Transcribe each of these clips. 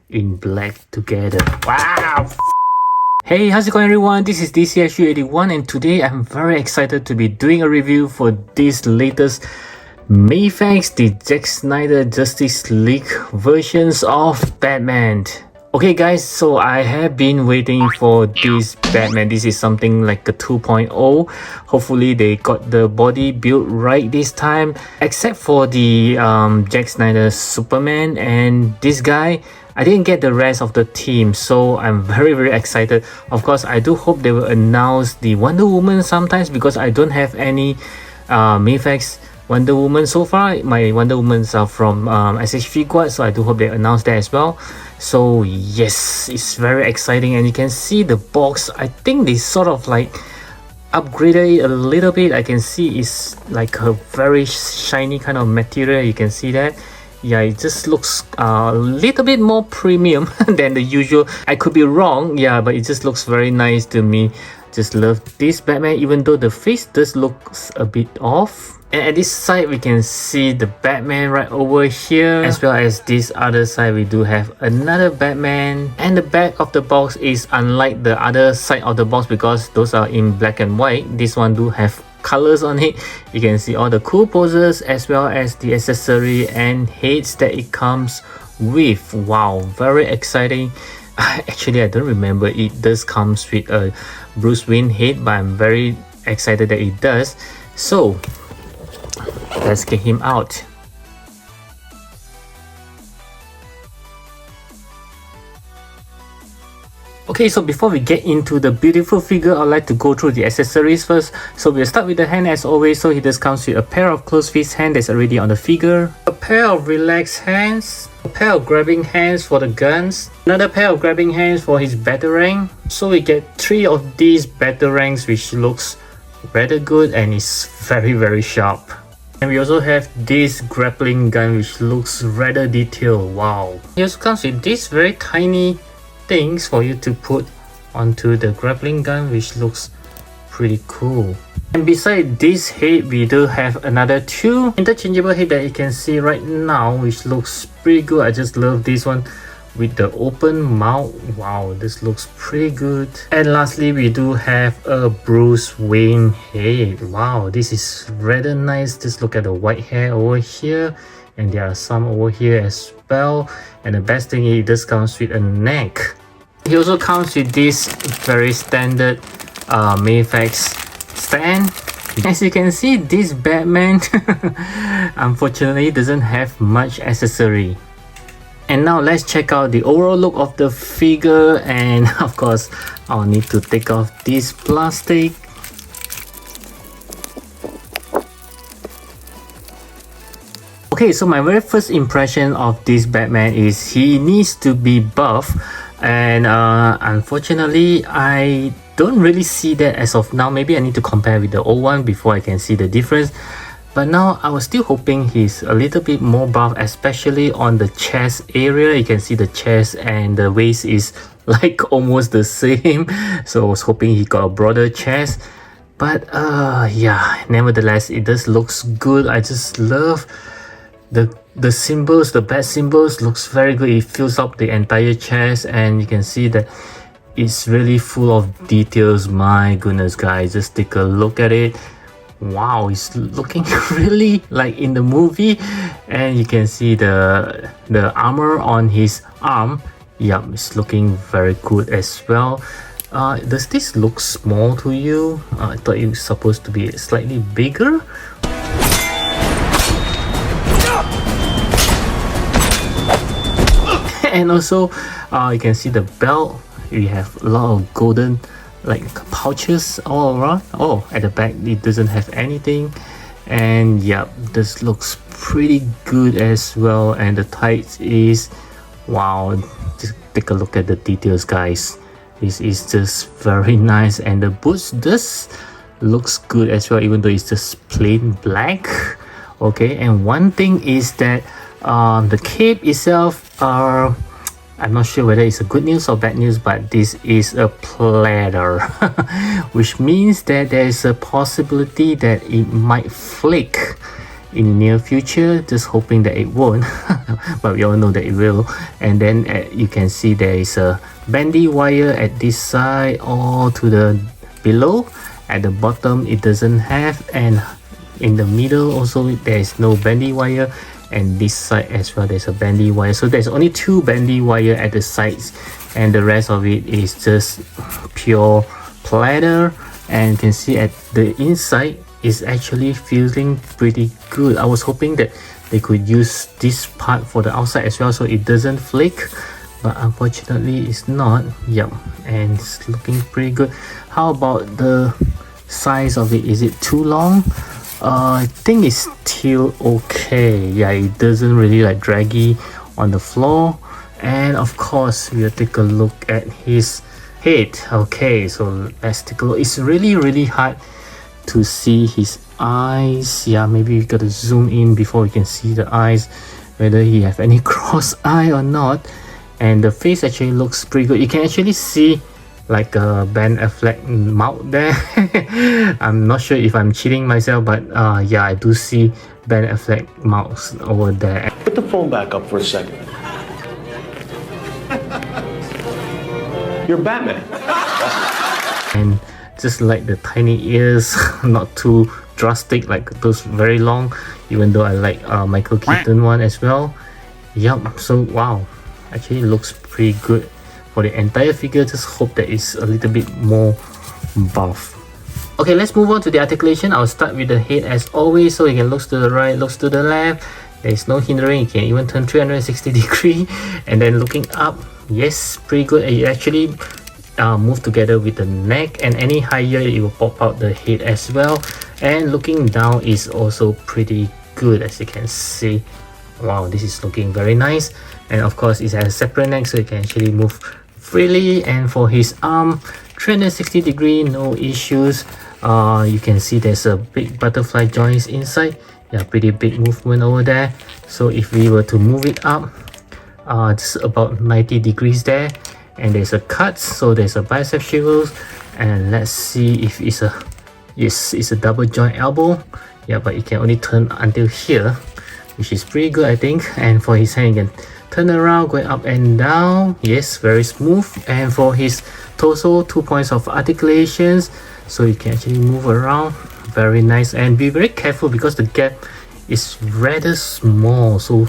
in black together. Wow! Hey, how's it going everyone? This is DCSU81 and today I'm very excited to be doing a review for this latest Mafex, the Zack Snyder Justice League versions of Batman. Okay guys, so I have been waiting for this Batman. This is something like a 2.0. Hopefully they got the body built right this time, except for the Zack Snyder Superman and this guy. I didn't get the rest of the team, so I'm very excited. Of course, I do hope they will announce the Wonder Woman sometimes, because I don't have any Mafex Wonder Woman so far. My Wonder Womans are from Accessory, so I do hope they announce that as well. So yes, it's very exciting, and you can see the box. I think they sort of like upgraded it a little bit. I can see it's like a very shiny kind of material. You can see that. Yeah, it just looks a little bit more premium than the usual. I could be wrong, yeah, but it just looks very nice to me. Just love this Batman, even though the face does look a bit off. And at this side, we can see the Batman right over here. As well as this other side, we do have another Batman. And the back of the box is unlike the other side of the box, because those are in black and white. This one do have colors on it. You can see all the cool poses as well as the accessory and heads that it comes with. Wow, very exciting. Actually, I don't remember it does comes with a Bruce Wayne head, but I'm very excited that it does. So let's get him out. Okay, so before we get into the beautiful figure, I'd like to go through the accessories first. So we'll start with the hand as always. So he does comes with a pair of closed fist hand that's already on the figure, a pair of relaxed hands, a pair of grabbing hands for the guns, another pair of grabbing hands for his batarang. So we get 3 of these batarangs, which looks rather good and is very sharp. And we also have this grappling gun, which looks rather detailed. Wow. He also comes with this very tiny things for you to put onto the grappling gun, which looks pretty cool. And beside this head, we do have another 2 interchangeable head that you can see right now, which looks pretty good. I just love this one with the open mouth. Wow, this looks pretty good. And lastly, we do have a Bruce Wayne head. Wow, this is rather nice. Just look at the white hair over here, and there are some over here as well. And the best thing is, this comes with a neck. He also comes with this very standard Mafex stand. As you can see, this Batman unfortunately doesn't have much accessory. And now let's check out the overall look of the figure. And of course, I'll need to take off this plastic. Okay, so my very first impression of this Batman is he needs to be buff, and unfortunately I don't really see that as of now. Maybe I need to compare with the old one before I can see the difference. But now I was still hoping he's a little bit more buff, especially on the chest area. You can see the chest and the waist is like almost the same. So I was hoping he got a broader chest. But yeah, nevertheless, it does looks good. I just love the symbols, the bat symbols looks very good. It fills up the entire chest, and you can see that it's really full of details. My goodness guys, just take a look at it. Wow, it's looking really like in the movie. And you can see the armor on his arm. Yeah, it's looking very good as well. Does this look small to you? I thought it was supposed to be slightly bigger. And also you can see the belt. We have a lot of golden like pouches all around. Oh, at the back it doesn't have anything. And yeah, this looks pretty good as well. And the tights is, wow, just take a look at the details guys. This is just very nice. And the boots just looks good as well, even though it's just plain black. Okay, and one thing is that the cape itself, I'm not sure whether it's a good news or bad news, but this is a platter which means that there is a possibility that it might flick in near future, just hoping that it won't. But we all know that it will. And then you can see there is a bendy wire at this side or to the below. At the bottom it doesn't have, and in the middle also there is no bendy wire, and this side as well there's a bendy wire. So there's only 2 bendy wire at the sides, and the rest of it is just pure platter. And you can see at the inside is actually feeling pretty good. I was hoping that they could use this part for the outside as well so it doesn't flake, but unfortunately it's not. Yep, and it's looking pretty good. How about the size of it? Is it too long? I think it's still okay. Yeah, it doesn't really like draggy on the floor. And of course we'll take a look at his head. Okay, so let's take a look. It's really hard to see his eyes. Yeah, maybe we gotta zoom in before we can see the eyes, whether he have any cross eye or not. And the face actually looks pretty good. You can actually see like a Ben Affleck mouth there. I'm not sure if I'm cheating myself, but yeah, I do see Ben Affleck mouth over there. Put the phone back up for a second. You're Batman. And just like the tiny ears, not too drastic like those very long, even though I like Michael Keaton one as well. Yup, so wow, actually looks pretty good for the entire figure. Just hope that it's a little bit more buff. Okay, let's move on to the articulation. I'll start with the head as always, so you can look to the right, look to the left. There is no hindering. You can even turn 360 degree, and then looking up, yes, pretty good. And it actually move together with the neck, and any higher it will pop out the head as well. And looking down is also pretty good, as you can see. Wow, this is looking very nice. And of course it has a separate neck, so you can actually move freely. And for his arm, 360 degree, no issues. You can see there's a big butterfly joints inside. Yeah, pretty big movement over there. So if we were to move it up, it's about 90 degrees there. And there's a cut, so there's a bicep swivel. And let's see if it's a, yes, it's a double joint elbow. Yeah, but it can only turn until here, which is pretty good, I think. And for his hand, you can turn around, going up and down. Yes, very smooth. And for his torso, 2 points of articulations, so you can actually move around. Very nice. And be very careful because the gap is rather small, so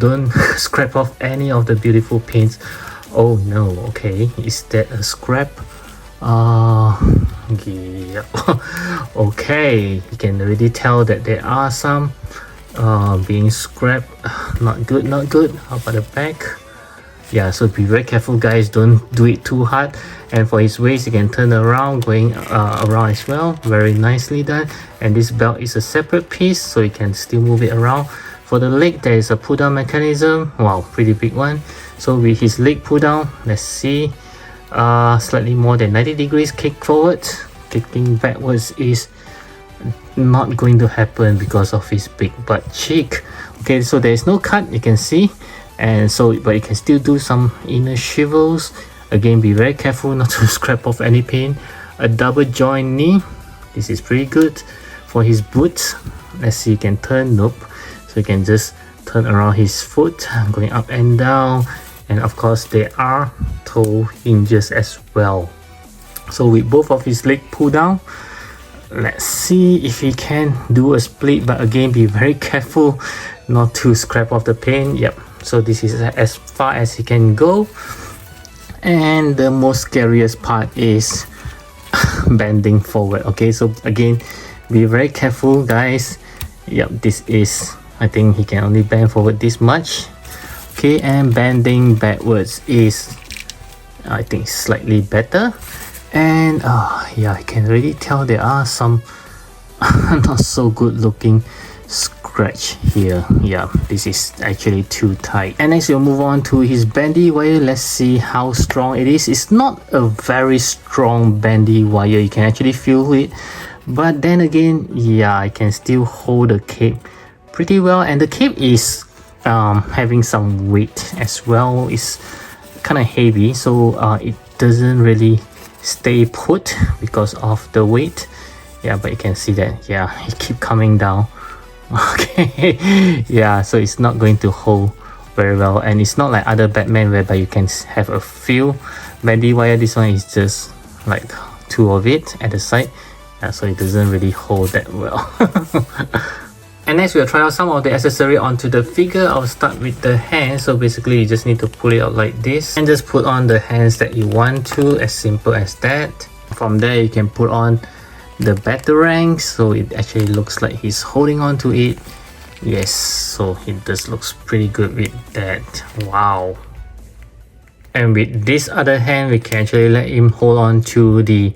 don't scrape off any of the beautiful paints. Oh no, okay, is that a scrap? Yeah. Okay, you can already tell that there are some being scrapped. Not good, not good. How about the back? Yeah, so be very careful guys, don't do it too hard. And for his waist, you can turn around, going around as well. Very nicely done. And this belt is a separate piece, so you can still move it around. For the leg, there is a pull down mechanism. Wow, pretty big one. So with his leg pull down, let's see, slightly more than 90 degrees kick forward. Kicking backwards is not going to happen because of his big butt cheek. Okay, so there is no cut, you can see. And so, but you can still do some inner swivels. Again, be very careful not to scrape off any paint. A double joint knee, this is pretty good. For his boots, let's see, you can turn, nope. So you can just turn around his foot, going up and down. And of course there are toe hinges as well. So with both of his leg pull down, let's see if he can do a split, but again be very careful not to scrape off the paint. Yep, so this is as far as he can go. And the most scariest part is bending forward. Okay, so again be very careful guys. Yep, this is, I think he can only bend forward this much. Okay, and bending backwards is, I think, slightly better. And yeah, I can really tell there are some not so good looking scratch here. Yeah, this is actually too tight. And next we'll move on to his bendy wire. Let's see how strong it is. It's not a very strong bendy wire, you can actually feel it, but then again, yeah, I can still hold the cape pretty well. And the cape is having some weight as well. It's kind of heavy, so it doesn't really stay put because of the weight. Yeah, but you can see that, yeah, it keep coming down Okay, yeah, so it's not going to hold very well, and it's not like other Batman whereby you can have a few bandy wire. This one is just like two of it at the side, yeah, so it doesn't really hold that well. And next we'll try out some of the accessory onto the figure. I'll start with the hands. So basically you just need to pull it out like this and just put on the hands that you want to, as simple as that. From there you can put on the Batarang, so it actually looks like he's holding on to it. Yes, so it just looks pretty good with that. Wow. And with this other hand we can actually let him hold on to the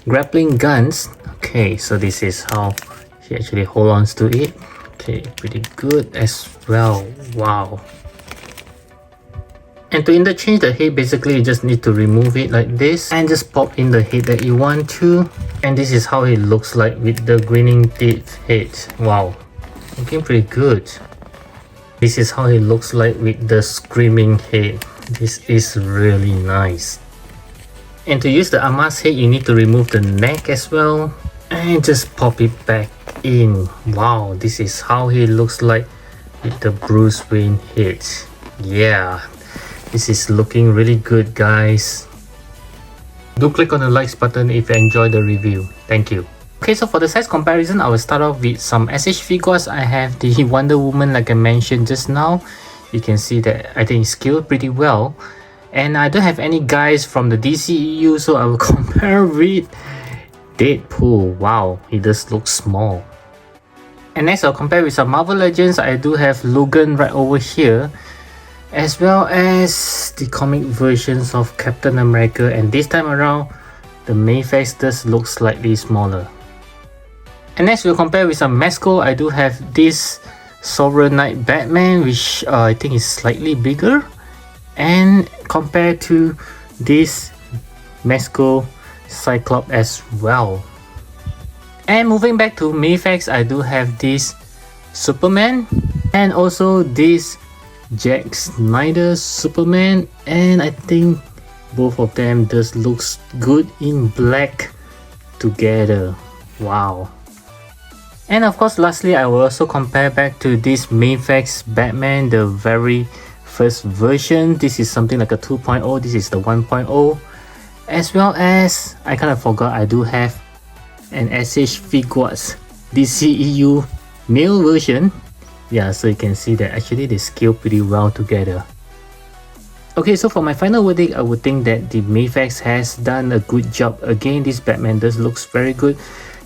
grappling guns. Okay, so this is how he actually hold on to it. Okay, pretty good as well. Wow. And to interchange the head, basically you just need to remove it like this and just pop in the head that you want to. And this is how it looks like with the grinning teeth head. Wow, looking pretty good. This is how it looks like with the screaming head. This is really nice. And to use the Amas head, you need to remove the neck as well and just pop it back in. Wow, this is how he looks like with the Bruce Wayne head. Yeah, this is looking really good, guys. Do click on the likes button if you enjoyed the review. Thank you. Okay, so for the size comparison, I will start off with some SH figures. I have the Wonder Woman like I mentioned just now. You can see that I think it's scaled pretty well. And I don't have any guys from the DCEU, so I will compare with Deadpool. Wow, he does look small. And next I'll compare with some Marvel Legends. I do have Logan right over here, as well as the comic versions of Captain America, and this time around the Mafex does look slightly smaller. And next we'll compare with some Mezco. I do have this Sovereign Knight Batman, which I think is slightly bigger, and compared to this Mezco Cyclops as well. And moving back to Mafex, I do have this Superman and also this Zack Snyder Superman, and I think both of them just looks good in black together. Wow. And of course lastly I will also compare back to this Mafex Batman, the very first version. This is something like a 2.0, this is the 1.0, as well as I kind of forgot I do have an SH Figuarts DCEU male version. Yeah, so you can see that actually they scale pretty well together. Okay, so for my final verdict, I would think that the Mafex has done a good job. Again, this Batman does looks very good.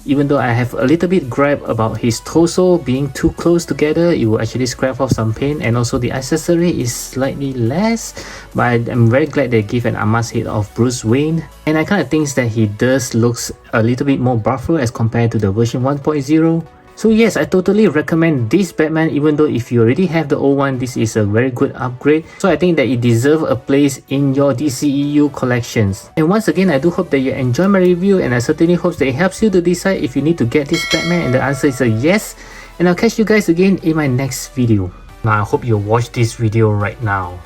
Even though I have a little bit gripe about his torso being too close together, it will actually scrape off some paint, and also the accessory is slightly less, but I'm very glad they give an Amas head of Bruce Wayne, and I kind of think that he does looks a little bit more buffer as compared to the version 1.0. So yes, I totally recommend this Batman. Even though if you already have the old one, this is a very good upgrade. So I think that it deserves a place in your DCEU collections. And once again, I do hope that you enjoy my review, and I certainly hope that it helps you to decide if you need to get this Batman, and the answer is a yes. And I'll catch you guys again in my next video. Now I hope you watch this video right now.